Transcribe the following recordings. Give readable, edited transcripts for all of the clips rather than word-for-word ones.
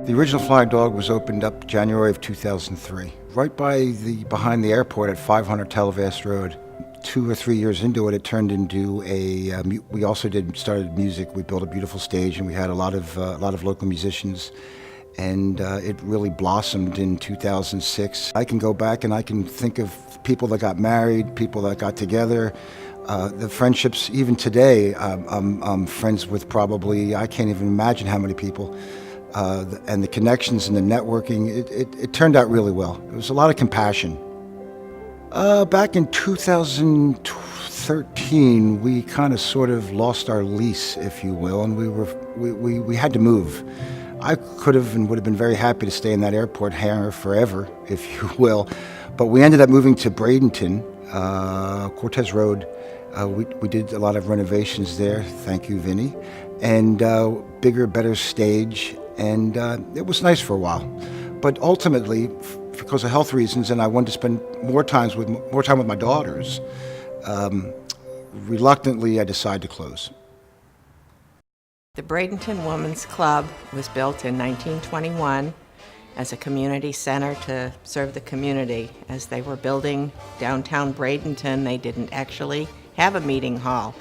The original Flying Dog was opened up January of 2003, right behind the airport at 500 Televast Road. 2 or 3 years into it, it turned into we also started music. We built a beautiful stage, and we had a lot of local musicians, and it really blossomed in 2006. I can go back and I can think of people that got married, people that got together. The friendships, even today, I'm friends with probably, I can't even imagine how many people. And the connections and the networking, it turned out really well. There was a lot of compassion. Back in 2013, we kind of sort of lost our lease, if you will, and we had to move. I could have and would have been very happy to stay in that airport hangar forever, if you will, but we ended up moving to Bradenton, Cortez Road. We did a lot of renovations there, thank you, Vinny, and bigger, better stage, and it was nice for a while. But ultimately, because of health reasons, and I wanted to spend more time with my daughters, reluctantly I decided to close. The Bradenton Women's Club was built in 1921 as a community center to serve the community. As they were building downtown Bradenton, they didn't actually have a meeting hall.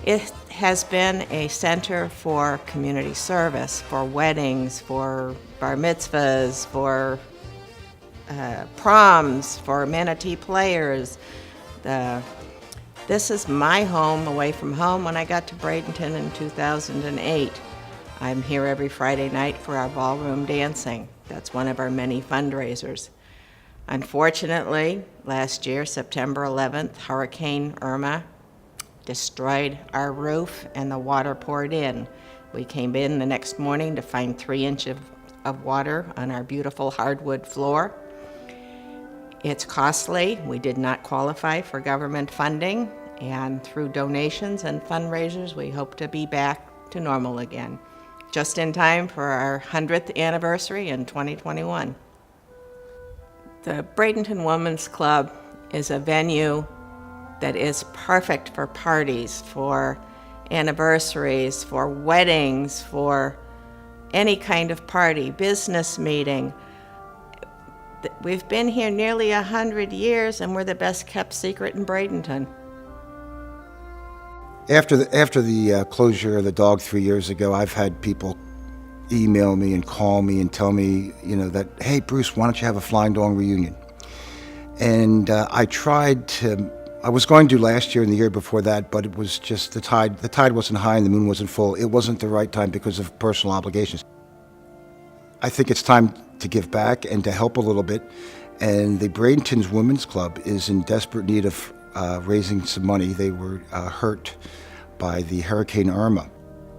It has been a center for community service, for weddings, for bar mitzvahs, for proms, for manatee players. This is my home away from home when I got to Bradenton in 2008. I'm here every Friday night for our ballroom dancing. That's one of our many fundraisers. Unfortunately, last year, September 11th, Hurricane Irma destroyed our roof and the water poured in. We came in the next morning to find 3 inches of water on our beautiful hardwood floor. It's costly. We did not qualify for government funding, and through donations and fundraisers, we hope to be back to normal again, just in time for our 100th anniversary in 2021. The Bradenton Women's Club is a venue that is perfect for parties, for anniversaries, for weddings, for any kind of party, business meeting. We've been here nearly 100 years, and we're the best kept secret in Bradenton. After the closure of the dog 3 years ago, I've had people email me and call me and tell me, that, hey, Bruce, why don't you have a Flying Dog reunion? And I was going to last year and the year before that, but it was just the tide wasn't high and the moon wasn't full. It wasn't the right time because of personal obligations. I think it's time to give back and to help a little bit. And the Bradenton's Women's Club is in desperate need of raising some money. They were hurt by the Hurricane Irma.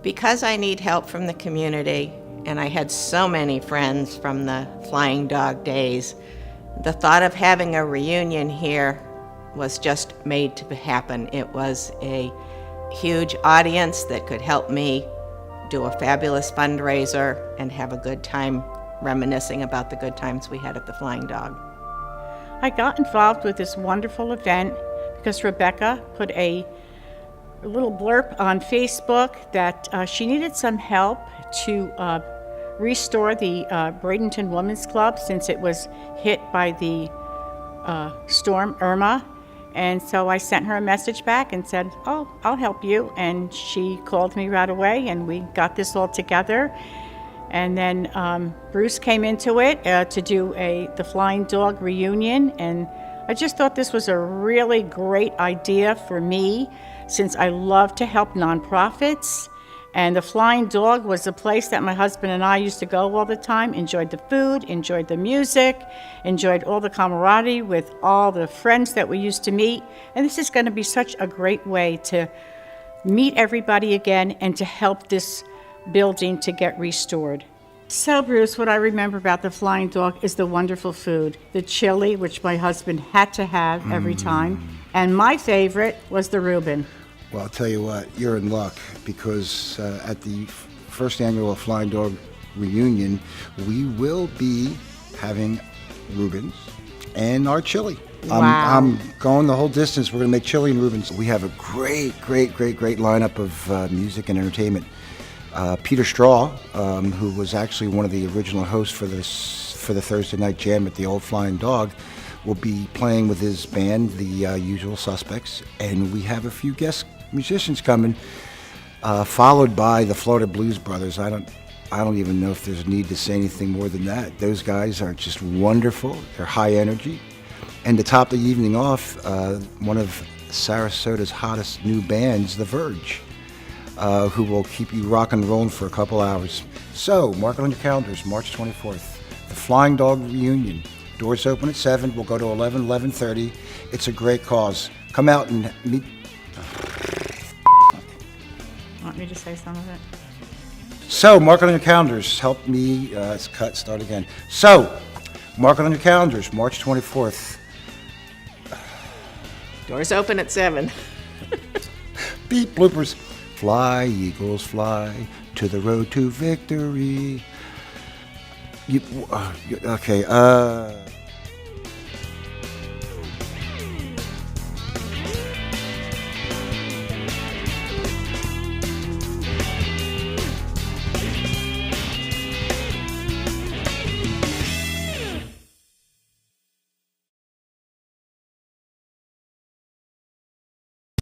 Because I need help from the community, and I had so many friends from the Flying Dog days, the thought of having a reunion here was just made to happen. It was a huge audience that could help me do a fabulous fundraiser and have a good time reminiscing about the good times we had at the Flying Dog. I got involved with this wonderful event because Rebecca put a little blurb on Facebook that she needed some help to restore the Bradenton Women's Club since it was hit by the storm Irma. And so I sent her a message back and said, oh, I'll help you. And she called me right away, and we got this all together. And then Bruce came into it to do the Flying Dog reunion. And I just thought this was a really great idea for me, since I love to help nonprofits. And the Flying Dog was a place that my husband and I used to go all the time, enjoyed the food, enjoyed the music, enjoyed all the camaraderie with all the friends that we used to meet. And this is going to be such a great way to meet everybody again and to help this building to get restored. So, Bruce, what I remember about the Flying Dog is the wonderful food. The chili, which my husband had to have every time. And my favorite was the Reuben. Well, I'll tell you what, you're in luck, because at the first annual Flying Dog reunion, we will be having Reubens and our chili. Wow. I'm going the whole distance. We're going to make chili and Reubens. We have a great lineup of music and entertainment. Peter Straw, who was actually one of the original hosts for the Thursday Night Jam at the Old Flying Dog, will be playing with his band, the Usual Suspects, and we have a few guest musicians coming, followed by the Florida Blues Brothers. I don't even know if there's a need to say anything more than that. Those guys are just wonderful. They're high energy. And to top the evening off, one of Sarasota's hottest new bands, The Verge, who will keep you rock and rolling for a couple hours. So, mark it on your calendars, March 24th. The Flying Dog Reunion. Doors open at 7. We'll go to 11:30. It's a great cause. Come out and meet. Want me to say some of it? So, mark it on your calendars. Help me. It's cut. Start again. So, mark it on your calendars, March 24th. Doors open at 7. Beep, bloopers. Fly, eagles, fly to the road to victory. Okay,